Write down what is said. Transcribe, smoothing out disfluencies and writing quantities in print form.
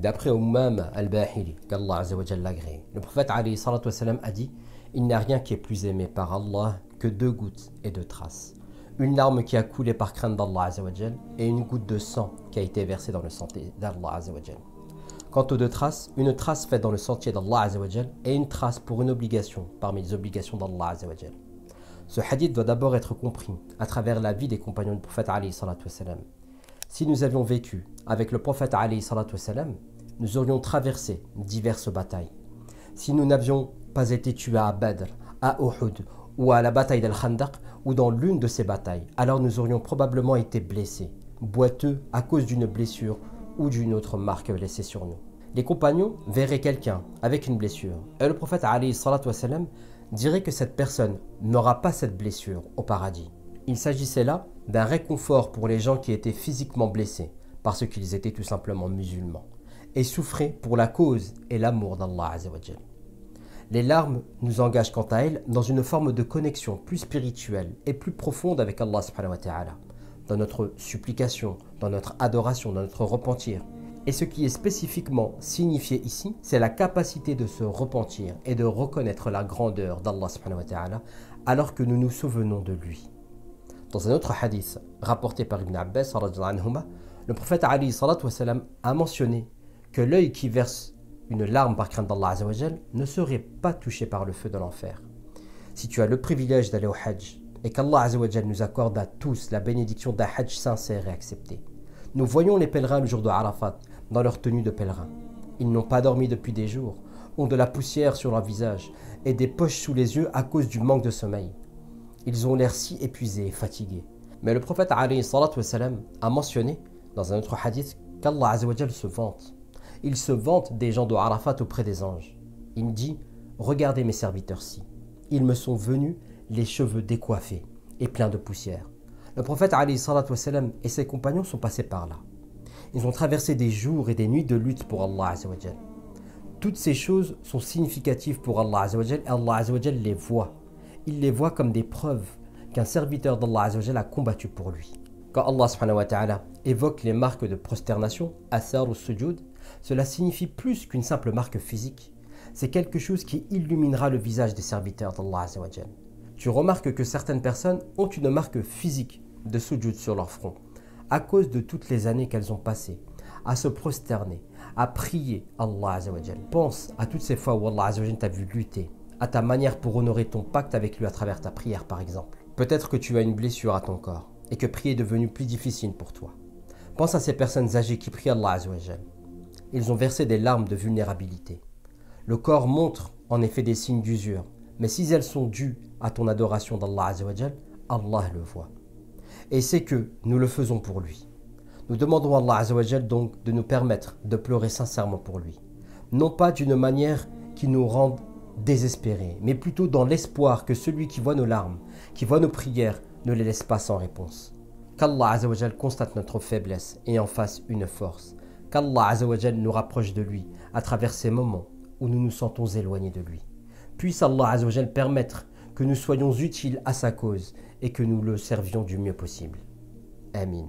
D'après Ummam al-Bahili, qu'Allah Azza wa Jalla l'agrée, le prophète alayhi salatu wassalam a dit: il n'y a rien qui est plus aimé par Allah que 2 gouttes et 2 traces. Une larme qui a coulé par crainte d'Allah Azza wa Jalla et une goutte de sang qui a été versée dans le sentier d'Allah Azza wa Jalla. Quant aux 2 traces, une trace faite dans le sentier d'Allah Azza wa Jalla et une trace pour une obligation parmi les obligations d'Allah Azza wa Jalla. Ce hadith doit d'abord être compris à travers la vie des compagnons du prophète alayhi salatu wassalam. Si nous avions vécu avec le prophète alayhi salatu wassalam, nous aurions traversé diverses batailles. Si nous n'avions pas été tués à Badr, à Uhud ou à la bataille d'Al-Khandaq ou dans l'une de ces batailles, alors nous aurions probablement été blessés, boiteux à cause d'une blessure ou d'une autre marque laissée sur nous. Les compagnons verraient quelqu'un avec une blessure et le prophète alayhi salatu wassalam dirait que cette personne n'aura pas cette blessure au paradis. Il s'agissait là d'un réconfort pour les gens qui étaient physiquement blessés parce qu'ils étaient tout simplement musulmans et souffraient pour la cause et l'amour d'Allah Azza wa Jalla. Les larmes nous engagent quant à elles dans une forme de connexion plus spirituelle et plus profonde avec Allah subhanahu wa ta'ala, dans notre supplication, dans notre adoration, dans notre repentir. Et ce qui est spécifiquement signifié ici, c'est la capacité de se repentir et de reconnaître la grandeur d'Allah subhanahu wa ta'ala alors que nous nous souvenons de lui. Dans un autre hadith rapporté par Ibn Abbas, le prophète alayhi salatu wassalam a mentionné que l'œil qui verse une larme par crainte d'Allah Azza wa Jalla ne serait pas touché par le feu de l'enfer. Si tu as le privilège d'aller au Hajj et qu'Allah Azza wa Jalla nous accorde à tous la bénédiction d'un Hajj sincère et accepté, nous voyons les pèlerins le jour de Arafat dans leur tenue de pèlerin. Ils n'ont pas dormi depuis des jours, ont de la poussière sur leur visage et des poches sous les yeux à cause du manque de sommeil. Ils ont l'air si épuisés et fatigués. Mais le prophète alayhi salatu wassalam a mentionné dans un autre hadith qu'Allah Azza wa Jalla se vante. Il se vante des gens de Arafat auprès des anges. Il dit: regardez mes serviteurs-ci. Ils me sont venus les cheveux décoiffés et pleins de poussière. Le prophète alayhi salatu wassalam et ses compagnons sont passés par là. Ils ont traversé des jours et des nuits de lutte pour Allah Azza wa Jalla. Toutes ces choses sont significatives pour Allah Azza wa Jalla et Allah Azza wa Jalla les voit. Il les voit comme des preuves qu'un serviteur d'Allah Azza wa Jalla a combattu pour lui. Quand Allah subhanahu wa ta'ala évoque les marques de prosternation, athar ou sujud, cela signifie plus qu'une simple marque physique. C'est quelque chose qui illuminera le visage des serviteurs d'Allah Azza wa Jalla. Tu remarques que certaines personnes ont une marque physique de sujud sur leur front, à cause de toutes les années qu'elles ont passées à se prosterner, à prier Allah Azza wa Jalla. Pense à toutes ces fois où Allah Azza wa Jalla t'a vu lutter, à ta manière pour honorer ton pacte avec lui à travers ta prière par exemple. Peut-être que tu as une blessure à ton corps et que prier est devenu plus difficile pour toi. Pense à ces personnes âgées qui prient Allah Azza wa Jalla. Ils ont versé des larmes de vulnérabilité. Le corps montre en effet des signes d'usure, mais si elles sont dues à ton adoration d'Allah Azza wa Jalla, Allah le voit. Et c'est que nous le faisons pour lui. Nous demandons à Allah Azza wa Jalla donc de nous permettre de pleurer sincèrement pour lui. Non pas d'une manière qui nous rende désespérés, mais plutôt dans l'espoir que celui qui voit nos larmes, qui voit nos prières, ne les laisse pas sans réponse. Qu'Allah Azza wa Jalla constate notre faiblesse et en fasse une force. Qu'Allah Azza wa Jalla nous rapproche de lui à travers ces moments où nous nous sentons éloignés de lui. Puisse Allah Azza wa Jalla permettre que nous soyons utiles à sa cause et que nous le servions du mieux possible. Amin.